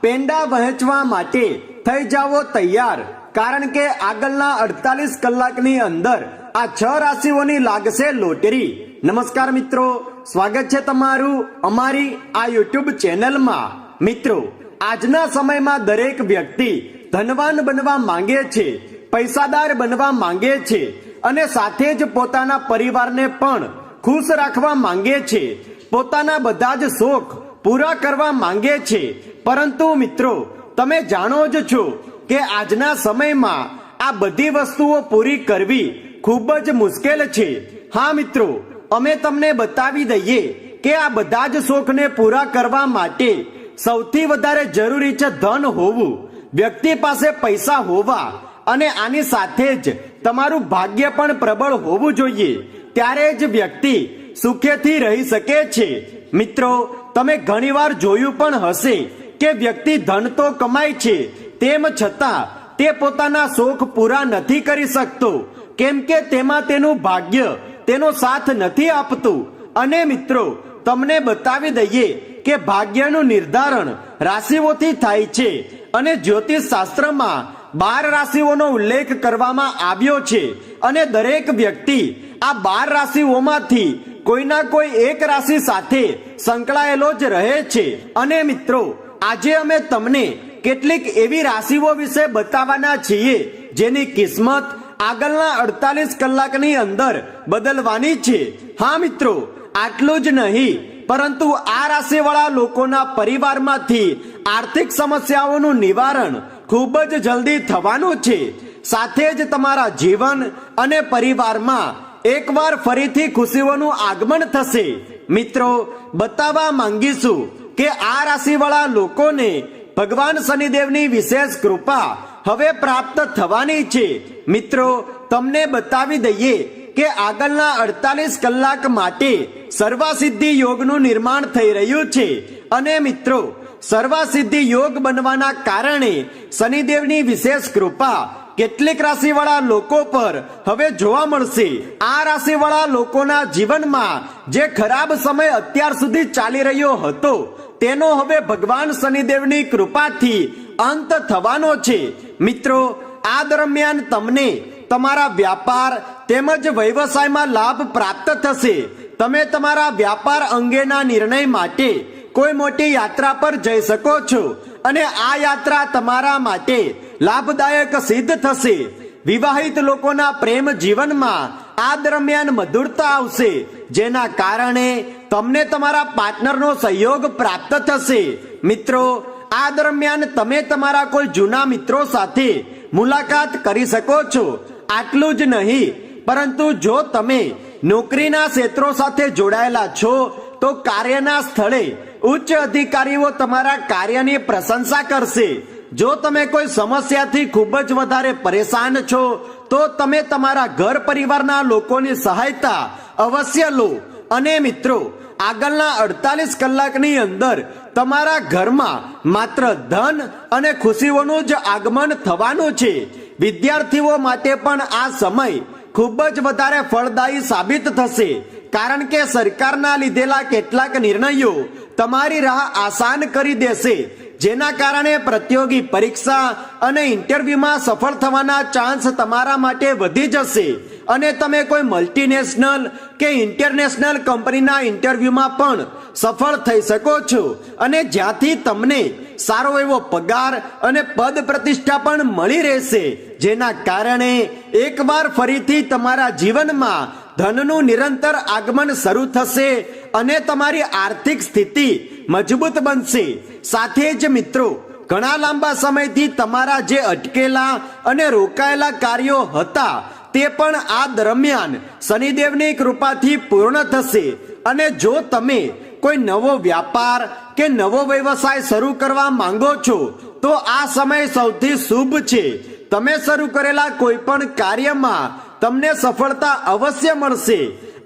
પેંડા વહેંચવા માટે થઈ જાઓ તૈયાર, કારણ કે આગળના 48 કલાકની અંદર આ 6 રાશિઓની લાગશે લોટરી। નમસ્કાર મિત્રો, સ્વાગત છે તમારું અમારી આ યુટ્યુબ ચેનલમાં। મિત્રો, આજના સમયમાં દરેક વ્યક્તિ ધનવાન બનવા માંગે છે, પૈસાદાર બનવા માંગે છે અને સાથે જ પોતાના પરિવારને પણ ખુશ રાખવા માંગે છે, પોતાના બધા જ શોખ પૂરા કરવા માંગે છે। પરંતુ મિત્રો, તમે જાણો જ છો કે આજના સમયમાં આ બધી વસ્તુઓ પૂરી કરવી ખૂબ જ મુશ્કેલ છે। હા મિત્રો, અમે તમને બતાવી દઈએ કે આ બધા જ શોખને પૂરા કરવા માટે સૌથી વધારે જરૂરી છે ધન હોવું, વ્યક્તિ પાસે પૈસા હોવા અને આની સાથે જ તમારું ભાગ્ય પણ પ્રબળ હોવું જોઈએ, ત્યારે જ વ્યક્તિ સુખેથી રહી શકે છે। મિત્રો, તમે ઘણીવાર જોયું પણ હશે કે વ્યક્તિ ધન તો કમાય છે, તેમ છતાં તે પોતાના શોખ પૂરા નથી કરી શકતો, કેમ કે તેમાં તેનું ભાગ્ય તેનો સાથ નથી આપતું। અને મિત્રો, તમને બતાવી દઈએ કે ભાગ્યનું નિર્ધારણ રાશિઓથી થાય છે અને જ્યોતિષ શાસ્ત્રમાં 12 રાશિઓનો ઉલ્લેખ કરવામાં આવ્યો છે અને દરેક વ્યક્તિ આ 12 રાશિઓમાંથી કોઈના કોઈ એક રાશિ સાથે સંકળાયેલો જ રહે છે। અને મિત્રો, આજે અમે તમને કેટલીક એવી રાશિઓ વિશે બતાવવાના છીએ જેની કિસ્મત આગળના 48 કલાકની અંદર બદલવાની છે। હા મિત્રો, આટલું જ નહીં, પરંતુ આ રાશિવાળા લોકોના પરિવારમાંથી આર્થિક સમસ્યાઓનું નિવારણ ખૂબ જ જલ્દી થવાનું છે, સાથે જ તમારા જીવન અને પરિવારમાં એકવાર ફરીથી ખુશીઓનું આગમન થશે। મિત્રો, બતાવવા માંગીશું કે આ રાશિવાળા લોકોને ભગવાન શનિદેવની વિશેષ કૃપા હવે પ્રાપ્ત થવાની છે। મિત્રો, તમને બતાવી દઈએ કે આગળના 48 કલાક માટે સર્વસિદ્ધિ યોગનું નિર્માણ થઈ રહ્યું છે અને મિત્રો, સર્વસિદ્ધિ યોગ બનવાના કારણે શનિદેવની વિશેષ કૃપા કેટલીક રાશિવાળા લોકો પર હવે જોવા મળશે। આ રાશિવાળા લોકોના જીવનમાં જે ખરાબ સમય અત્યાર સુધી ચાલી રહ્યો હતો તેનો હવે ભગવાન શનિદેવની કૃપાથી અંત થવાનો છે। મિત્રો, આ દરમિયાન તમને તમારા વ્યાપાર તેમજ વ્યવસાયમાં લાભ પ્રાપ્ત થશે। તમે તમારા વ્યાપાર અંગેના નિર્ણય માટે કોઈ મોટી યાત્રા પર જઈ શકો છો અને આ યાત્રા તમારા માટે લાભદાયક સિદ્ધ થશે। વિવાહિત લોકોના પ્રેમ જીવનમાં આ દરમિયાન મધુરતા આવશે, જેના કારણે તમને તમારા પાર્ટનરનો સહયોગ પ્રાપ્ત થશે। મિત્રો, આ દરમિયાન તમે તમારા કોઈ જૂના મિત્રો સાથે મુલાકાત કરી શકો છો। આટલું જ નહીં, પરંતુ જો તમે નોકરીના ક્ષેત્રો સાથે જોડાયેલા છો તો કાર્યના સ્થળે ઉચ્ચ અધિકારીઓ તમારા કાર્યની પ્રશંસા કરશે। જો તમે કોઈ સમસ્યાથી ખૂબ જ વધારે પરેશાન છો તો તમે તમારા ઘર પરિવારના લોકોની સહાયતા અવશ્ય લો। અને મિત્રો, આગળના 48 કલાકની અંદર તમારા ઘરમાં માત્ર ધન અને ખુશીઓનું જ આગમન થવાનું છે। વિદ્યાર્થીઓ માટે પણ આ સમય ખૂબ જ વધારે ફળદાયી સાબિત થશે, કારણ કે સરકારના લીધેલા કેટલાક નિર્ણયો તમારી રાહ આસાન કરી દેશે, જેના કારણે પ્રતિયોગી પરીક્ષા અને ઇન્ટરવ્યુમાં સફળ થવાના ચાન્સ તમારા માટે વધી જશે અને તમે કોઈ મલ્ટીનેશનલ કે ઇન્ટરનેશનલ કંપનીના ઇન્ટરવ્યુમાં પણ સફળ થઈ શકો છો અને જ્યાંથી તમને સારો એવો પગાર અને પદ પ્રતિષ્ઠા પણ મળી રહેશે, જેના કારણે એકવાર ફરીથી તમારા જીવનમાં ધનનું નિરંતર આગમન શરૂ થશે અને તમારી આર્થિક સ્થિતિ મજબૂત બનશે। સાથે જ મિત્રો, ઘણા લાંબા સમયથી તમારા જે અટકેલા અને રોકાયેલા કાર્યો હતા તે પણ આ દરમિયાન શનિદેવની કૃપાથી પૂર્ણ થશે। અને જો તમે કોઈ નવો વ્યાપાર કે નવો વ્યવસાય શરૂ કરવા માંગો છો તો આ સમય સૌથી શુભ છે। તમે શરૂ કરેલા કોઈ પણ કાર્યમાં તમને સફળતા અવશ્ય મળશે।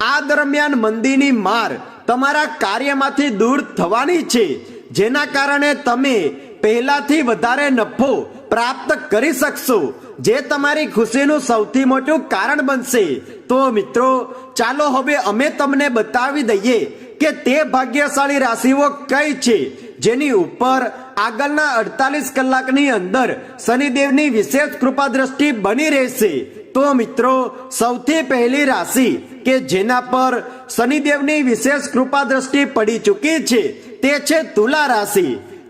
આ દરમિયાન મંદીની માર તમારા કાર્યમાંથી દૂર થવાની છે, જેના કારણે તમે પહેલાથી વધારે નફો પ્રાપ્ત કરી શકશો, જે તમારી ખુશીનું સૌથી મોટું કારણ બનશે। તો મિત્રો, ચાલો હવે અમે તમને બતાવી દઈએ કે તે ભાગ્યશાળી રાશિઓ કઈ છે જેની ઉપર આગળના 48 કલાકની અંદર શનિદેવની વિશેષ કૃપા દ્રષ્ટિ બની રહેશે. તો મિત્રો, સૌથી પહેલી રાશિ કે જેના પર શનિદેવની વિશેષ કૃપા દ્રષ્ટિ પડી ચૂકી છે તે છે તુલા રાશિ.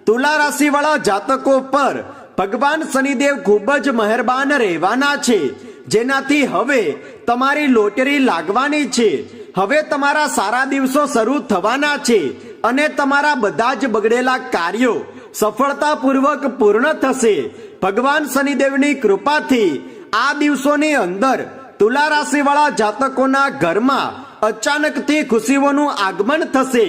તુલા રાશિ વાળા જાતકો પર ભગવાન શનિદેવ ખૂબ જ મહેરબાન રહેવાના છે, જેનાથી હવે તમારી લોટરી લાગવાની છે. હવે તમારા સારા દિવસો શરૂ થવાના છે અને તમારા બધા જ બગડેલા કાર્યો સફળતાપૂર્વક પૂર્ણ થશે. ભગવાન શનિદેવની કૃપાથી આ દિવસોની અંદર તુલા રાશિ વાળા જાતકોના ઘરમાં અચાનકથી ખુશીઓનું આગમન થશે,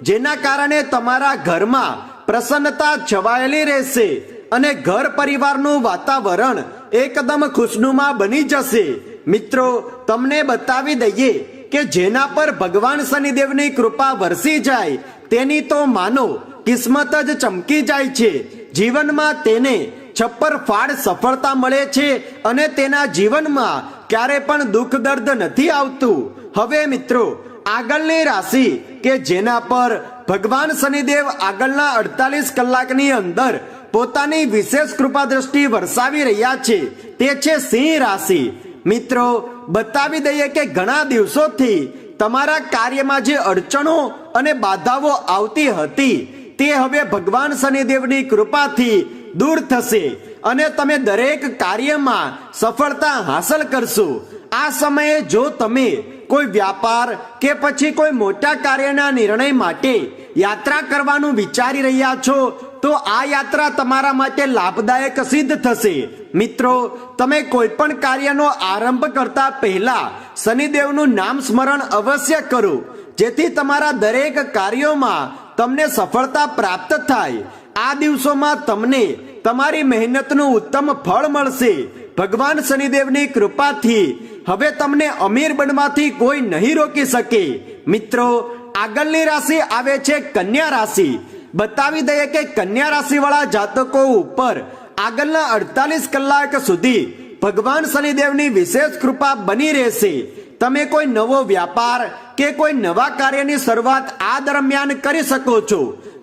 જેના કારણે તમારા ઘરમાં પ્રસન્નતા છવાયેલી રહેશે અને ઘર પરિવારનું વાતાવરણ એકદમ ખુશનુમા બની જશે. મિત્રો, તમને બતાવી દઈએ કે જેના પર ભગવાન શનિદેવની કૃપા વરસી જાય તેની તો માનો કિસ્મત જ ચમકી જાય છે. જીવનમાં તેને છપ્પર ફાડ સફળતા મળે છે અને તેના જીવનમાં ક્યારે પણ દુઃખ દર્દ નથી આવતું. હવે મિત્રો, આગળની રાશિ કે જેના પર ભગવાન શનિદેવ આગળના 48 કલાકની અંદર પોતાની વિશેષ કૃપા દ્રષ્ટિ વરસાવી રહ્યા છે તે છે સિંહ રાશિ. મિત્રો, બતાવી દઈએ કે ઘણા દિવસોથી તમારા કાર્યમાં જે અડચણો અને બાધાઓ આવતી હતી તે હવે ભગવાન શનિદેવની કૃપાથી દૂર થશે અને તમે દરેક કાર્યમાં સફળતા હાંસલ કરશો. આ સમયે જો તમે કોઈ વ્યાપાર કે પછી કોઈ મોટા કાર્યના નિર્ણય માટે યાત્રા કરવાનું વિચારી રહ્યા છો તો આ યાત્રા તમારા માટે લાભદાયક સિદ્ધ થશે. મિત્રો, તમે કોઈ પણ કાર્યનો આરંભ કરતા પહેલા શનિદેવનું નામ સ્મરણ અવશ્ય કરો, જેથી તમારા દરેક કાર્યોમાં તમને સફળતા પ્રાપ્ત થાય. આ દિવસોમાં તમને તમારી મહેનતનું ઉત્તમ ફળ મળશે. ભગવાન શનિદેવની કૃપાથી હવે તમને અમીર બનવાથી કોઈ નહીં રોકી શકે. મિત્રો, આગળની રાશિ આવે છે કન્યા રાશિ. બતાવી દઈએ કે કન્યા રાશિ વાળા જાતકો ઉપર આગળના 48 કલાક સુધી ભગવાન શનિદેવની વિશેષ કૃપા બની રહેશે. તમે કોઈ નવો વ્યાપાર કે કોઈ નવા કાર્યની શરૂઆત આ દરમિયાન કરી શકો છો,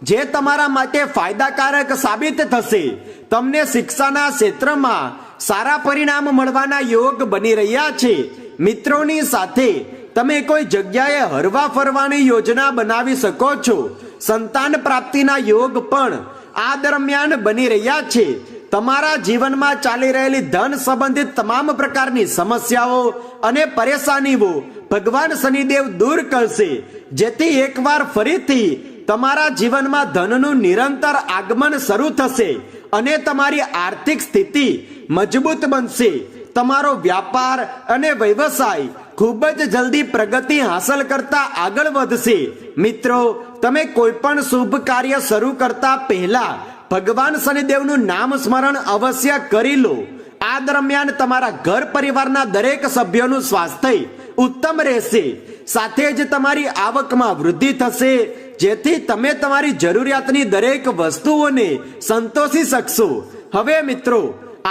જે તમારા માટે ફાયદાકારક સાબિત થશે. તમને શિક્ષાના ક્ષેત્રમાં સારા પરિણામ મળવાના યોગ બની રહ્યા છે. મિત્રોની સાથે તમે કોઈ જગ્યાએ હરવા ફરવાની યોજના બનાવી શકો છો. સંતાન પ્રાપ્તિના યોગ પણ આ દરમિયાન બની રહ્યા છે. તમારા જીવનમાં ચાલી રહેલી ધન સંબંધિત તમામ પ્રકારની સમસ્યાઓ અને પરેશાનીઓ ભગવાન શનિદેવ દૂર કરશે, જેથી એકવાર ફરીથી તમારા જીવનમાં ધનનું નિરંતર આગમન શરૂ થશે અને તમારી આર્થિક સ્થિતિ મજબૂત બનશે. તમારો વ્યાપાર અને વ્યવસાય ખૂબ જ જલ્દી પ્રગતિ હાંસલ કરતા આગળ વધશે. મિત્રો, તમે કોઈ પણ શુભ કાર્ય શરૂ કરતા પહેલા ભગવાન શનિદેવનું નામ સ્મરણ અવશ્ય કરી લો. આ દરમિયાન તમારા ઘર પરિવારના દરેક સભ્યોનું સ્વાસ્થ્ય ઉત્તમ રહેશે. સાથે જ તમારી આવકમાં વૃદ્ધિ થશે, જેથી તમે તમારી જરૂરિયાતની દરેક વસ્તુઓને સંતોષી શકશો. હવે મિત્રો,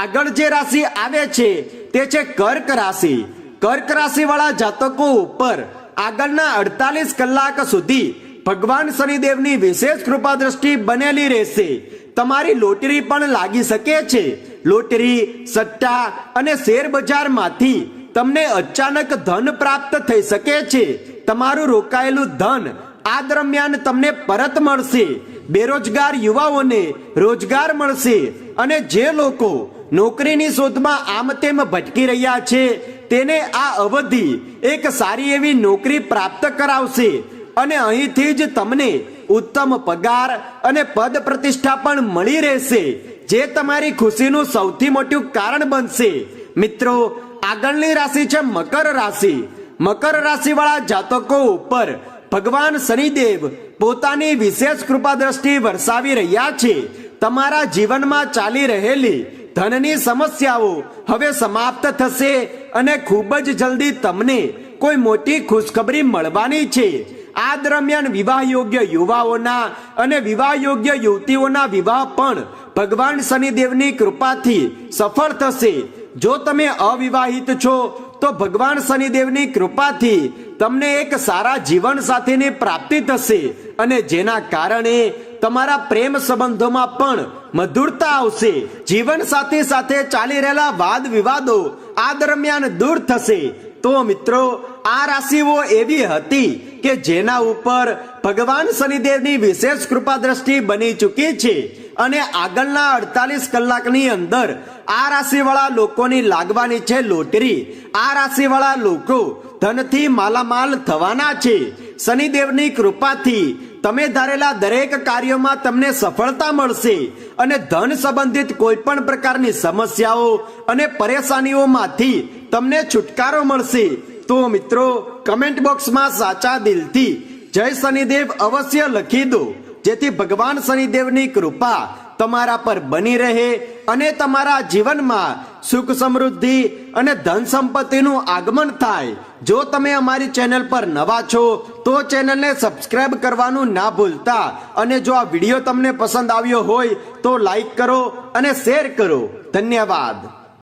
આગળ જે રાશિ આવે છે તે છે કર્ક રાશિ. કર્ક રાશિ વાળા જાતકો ઉપર આગળના 48 કલાક સુધી ભગવાન શનિદેવની વિશેષ કૃપા દ્રષ્ટિ બનેલી રહેશે. તમારી લોટરી પણ લાગી શકે છે. લોટરી, સટ્ટા અને શેર બજારમાંથી તમને અચાનક ધન પ્રાપ્ત થઈ શકે છે. તમારું રોકાયેલું ધન આ દરમિયાન તમને પરત મળશે. બેરોજગાર યુવાઓને રોજગાર મળશે અને જે લોકો નોકરીની શોધમાં આમ તેમ ભટકી રહ્યા છે તેને આ અવધિ એક સારી એવી નોકરી પ્રાપ્ત કરાવશે અને અહીંથી જ તમને ઉત્તમ પગાર અને પદ પ્રતિષ્ઠા પણ મળી રહેશે, જે તમારી ખુશીનું સૌથી મોટું કારણ બનશે. મિત્રો, આગળની રાશિ છે મકર રાશિ. મકર રાશિ વાળા જાતકો ઉપર ભગવાન શનિદેવ પોતાની વિશેષ કૃપા દ્રષ્ટિ વરસાવી રહ્યા છે. તમારા જીવનમાં ચાલી રહેલી ધનની સમસ્યાઓ હવે સમાપ્ત થશે અને ખૂબ જ જલ્દી તમને કોઈ મોટી ખુશખબરી મળવાની છે. આ દરમિયાન વિવાહ યોગ્ય યુવાઓના અને વિવાહ યોગ્ય યુવતીઓના વિવાહ પણ ભગવાન શનિદેવની કૃપાથી સફળ થશે. જો તમે અવિવાહિત છો તો ભગવાન શનિદેવની કૃપાથી તમને એક સારા જીવન સાથીની પ્રાપ્તિ થશે અને જેના કારણે તમારા પ્રેમ સંબંધોમાં પણ મધુરતા આવશે. જીવન સાથી સાથે ચાલી રહેલા વાદ વિવાદો આ દરમિયાન દૂર થશે. તો મિત્રો, આ રાશિઓ એવી હતી કે જેના ઉપર ભગવાન શનિદેવની વિશેષ કૃપા દ્રષ્ટિ બની ચૂકી છે અને આગળના 48 કલાકની અંદર આ રાશિવાળા લોકોની લાગવાની છે લોટરી. આ રાશિવાળા લોકો ધનથી માલામાલ થવાના છે. શનિદેવની કૃપાથી તમે ધારેલા દરેક કાર્યોમાં તમને સફળતા મળશે અને ધન સંબંધિત કોઈ પણ પ્રકારની સમસ્યાઓ અને પરેશાનીઓમાંથી તમને છુટકારો મળશે. તો મિત્રો, કમેન્ટ બોક્સમાં સાચા દિલથી જય શનિદેવ અવશ્ય લખી દો, જેથી ભગવાન શનિદેવની કૃપા તમારા પર બની રહે અને તમારા જીવનમાં સુખ સમૃદ્ધિ અને ધન સંપત્તિનું આગમન થાય. જો તમે અમારી ચેનલ પર નવા છો તો ચેનલને સબસ્ક્રાઇબ કરવાનું ના ભૂલતા અને જો આ વિડીયો તમને પસંદ આવ્યો હોય તો લાઈક કરો અને શેર કરો. ધન્યવાદ.